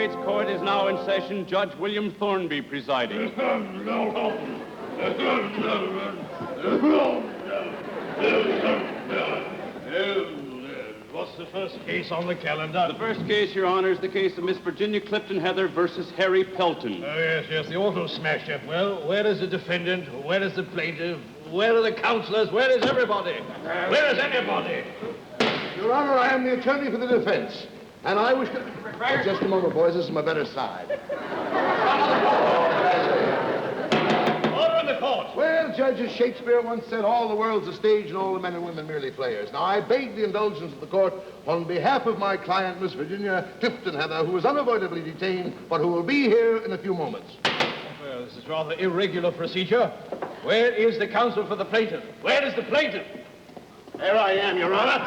States Court is now in session. Judge William Thornby presiding. What's the first case on the calendar? The first case, Your Honor, is the case of Miss Virginia Clifton Heather versus Harry Pelton. Oh, yes, the auto smasher. Well, where is the defendant? Where is the plaintiff? Where are the counselors? Where is everybody? Where is anybody? Your Honor, I am the attorney for the defense, and I wish to... Oh, just a moment, boys. This is my better side. Order in the court. Well, Judge, as Shakespeare once said, all the world's a stage and all the men and women merely players. Now, I beg the indulgence of the court on behalf of my client, Miss Virginia Clifton Heather, who is unavoidably detained, but who will be here in a few moments. Well, this is rather irregular procedure. Where is the counsel for the plaintiff? Where is the plaintiff? There I am, Your Honor.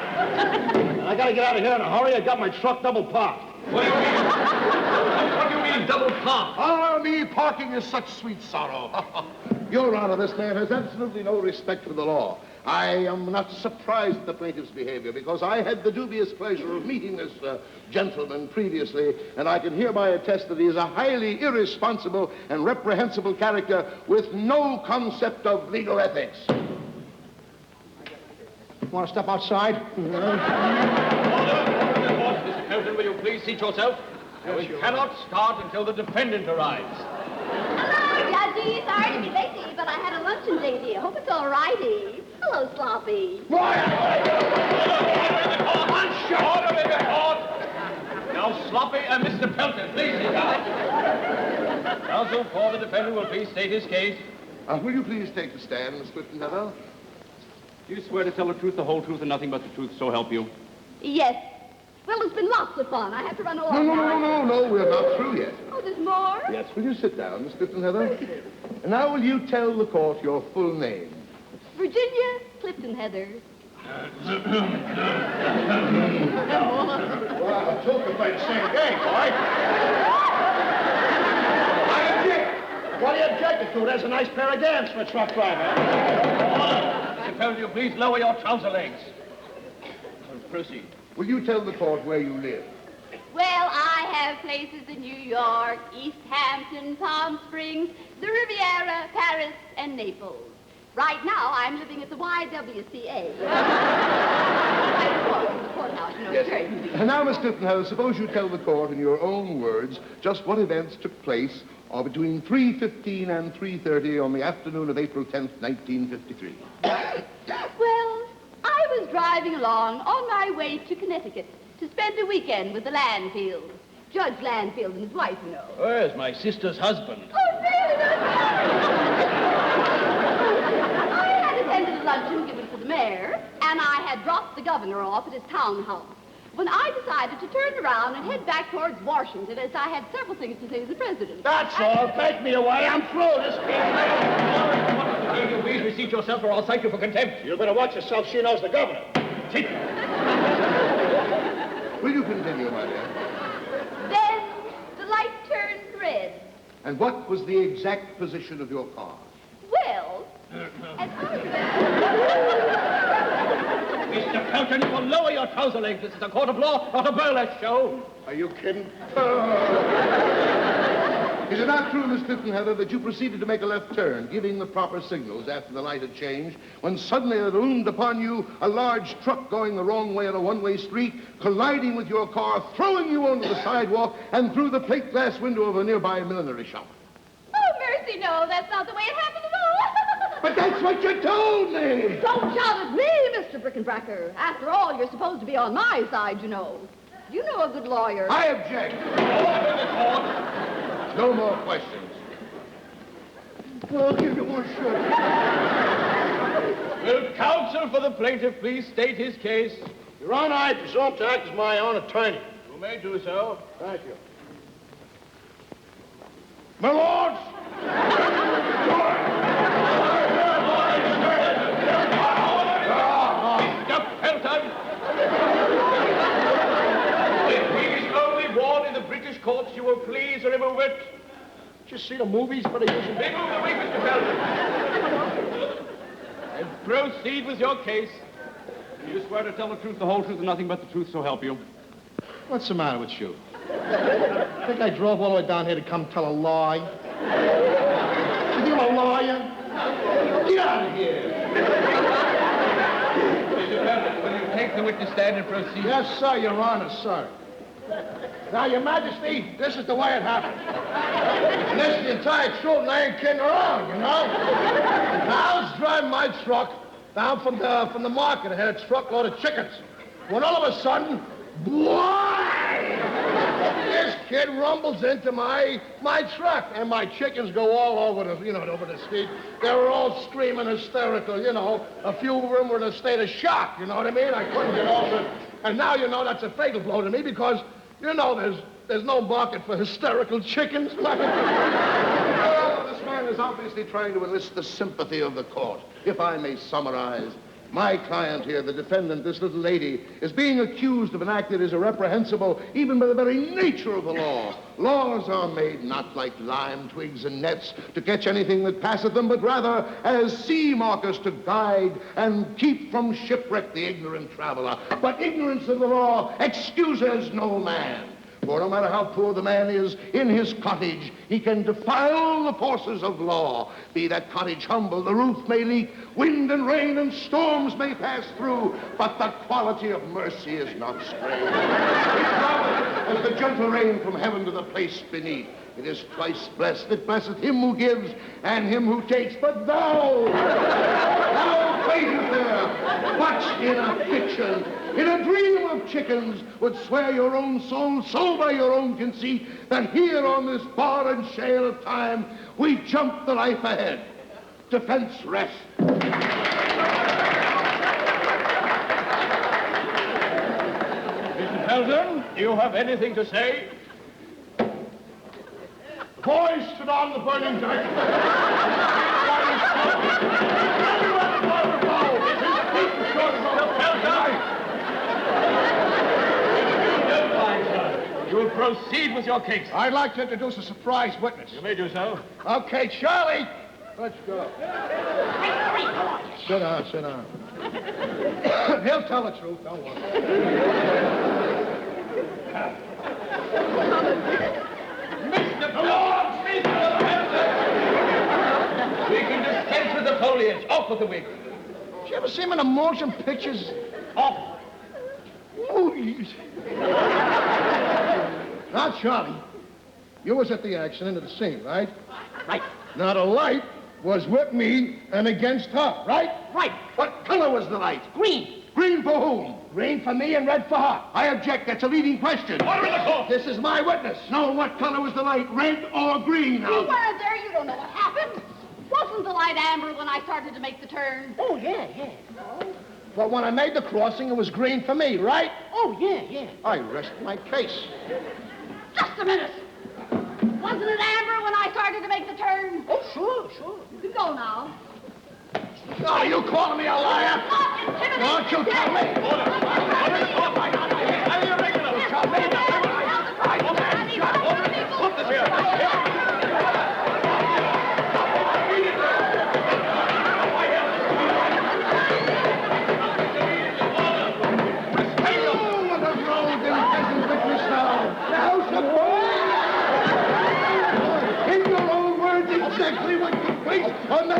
I gotta get out of here in a hurry. I got my truck double parked. What do you mean? What do you mean, double park? Ah, me, parking is such sweet sorrow. Your Honor, this man has absolutely no respect for the law. I am not surprised at the plaintiff's behavior because I had the dubious pleasure of meeting this gentleman previously, and I can hereby attest that he is a highly irresponsible and reprehensible character with no concept of legal ethics. Want to step outside? Order, Mr. Pelton, will you please seat yourself? We cannot start until the defendant arrives. Hello, Judgy. Sorry to be late, but I had a luncheon lady. I hope it's all righty. Hello, Sloppy. Order in the court! Now, Sloppy and Mr. Pelton, please sit down. Counsel for the defendant will please state his case. Will you please take the stand, Miss Clifton Heather? Do you swear to tell the truth, the whole truth, and nothing but the truth, so help you? Yes. Well, it's been lots of fun. I have to run along No, we're not through yet. Oh, there's more? Yes, will you sit down, Miss Clifton Heather? And now will you tell the court your full name? Virginia Clifton Heather. Well, two can play the same game, boy. I object. What are you objecting to? There's a nice pair of gams for a truck driver. Mr. Pelton, you please lower your trouser legs. Proceed. Will you tell the court where you live? Well, I have places in New York, East Hampton, Palm Springs, the Riviera, Paris, and Naples. Right now, I'm living at the YWCA. The courthouse, you know. Yes. And now, Miss Clifton Heather, suppose you tell the court in your own words just what events took place between 3:15 and 3:30 on the afternoon of April 10th, 1953. Well, I was driving along on my way to Connecticut to spend a weekend with the Landfields. Judge Landfield and his wife, you know. Where's my sister's husband? Oh, really? I had attended a luncheon given to the mayor, and I had dropped the governor off at his townhouse. When I decided to turn around and head back towards Washington, as I had several things to say to the president. That's all. Take me away. I'm through this case. Will you please reseat yourself or I'll cite you for contempt? You better watch yourself. She knows the governor. Sit. Will you continue, my dear? Then the light turned red. And what was the exact position of your car? Well, as I Mr. Pelton, you will lower your trouser legs. This is a court of law, not a burlesque show. Are you kidding? Is it not true, Miss Clifton Heather, that you proceeded to make a left turn, giving the proper signals after the light had changed, when suddenly there loomed upon you a large truck going the wrong way on a one-way street, colliding with your car, throwing you onto the sidewalk and through the plate glass window of a nearby millinery shop? Oh, mercy, no, that's not the way it happened at all. But that's what you told me! Don't shout at me, Mr. Brickenbracker. After all, you're supposed to be on my side, you know. You know a good lawyer. I object. No more questions. I'll give you one shot. Will counsel for the plaintiff please state his case? Your Honor, I presume to act as my own attorney. You may do so. Thank you. My lords! Mr. Pelton! If he is only warned in the British courts, you will please remove it. Did you see the movies for the usual? Remove the wig, Mr. Pelton. And proceed with your case. Do you swear to tell the truth, the whole truth, and nothing but the truth, so help you? What's the matter with you? think I drove all the way down here to come tell a lie? You think I'm a liar? Get out of here. Mr. Pelton, will you take the witness stand and proceed? Yes, sir, Your Honor, sir. Now, Your Majesty, this is the way it happened. And this is the entire truth, and I ain't kidding around, you know? Now, I was driving my truck down from the market. I had a truckload of chickens. When all of a sudden, this kid rumbles into my truck, and my chickens go all over the street. They were all screaming hysterical, you know. A few of them were in a state of shock, you know what I mean? I couldn't get over it. And now, you know, that's a fatal blow to me because, you know, there's no market for hysterical chickens. Well, this man is obviously trying to enlist the sympathy of the court. If I may summarize, my client here, the defendant, this little lady, is being accused of an act that is reprehensible even by the very nature of the law. Laws are made not like lime twigs and nets to catch anything that passeth them, but rather as sea markers to guide and keep from shipwreck the ignorant traveler. But ignorance of the law excuses no man. For no matter how poor the man is in his cottage, he can defile the forces of law. Be that cottage humble, the roof may leak, wind and rain and storms may pass through, but the quality of mercy is not strange. It cometh as the gentle rain from heaven to the place beneath. It is twice blessed. It blesseth him who gives and him who takes. But thou waiting there, watch in a fiction, in a dream of chickens, would swear your own soul so by your own conceit that here on this bar and shale of time we jump the life ahead. Defense rest. Mr. Pelton, do you have anything to say? Boys, sit on the burning deck. You will proceed with your case. I'd like to introduce a surprise witness. You may do so. Okay, Charlie, let's go. Sit down, sit down. He'll tell the truth, don't worry. Mr. Lord, we can dispense with the foliage. Off with the wig. Did you ever see him in the motion pictures? Off. Movies. Now, Charlie, you was at the accident at the scene, right? Right. Now, the light was with me and against her, right? Right. What color was the light? Green. Green for whom? Green for me and red for her. I object. That's a leading question. Order in the court. This is my witness. No, what color was the light? Red or green? You weren't there. You don't know what happened. Wasn't the light amber when I started to make the turn? Oh, yeah. But when I made the crossing, it was green for me, right? Oh, yeah. I rest my case. Just a minute. Wasn't it amber when I started to make the turn? Oh, sure. You can go now. Are you calling me a liar? Stop intimidating. Won't you tell me? Exactly what took place on the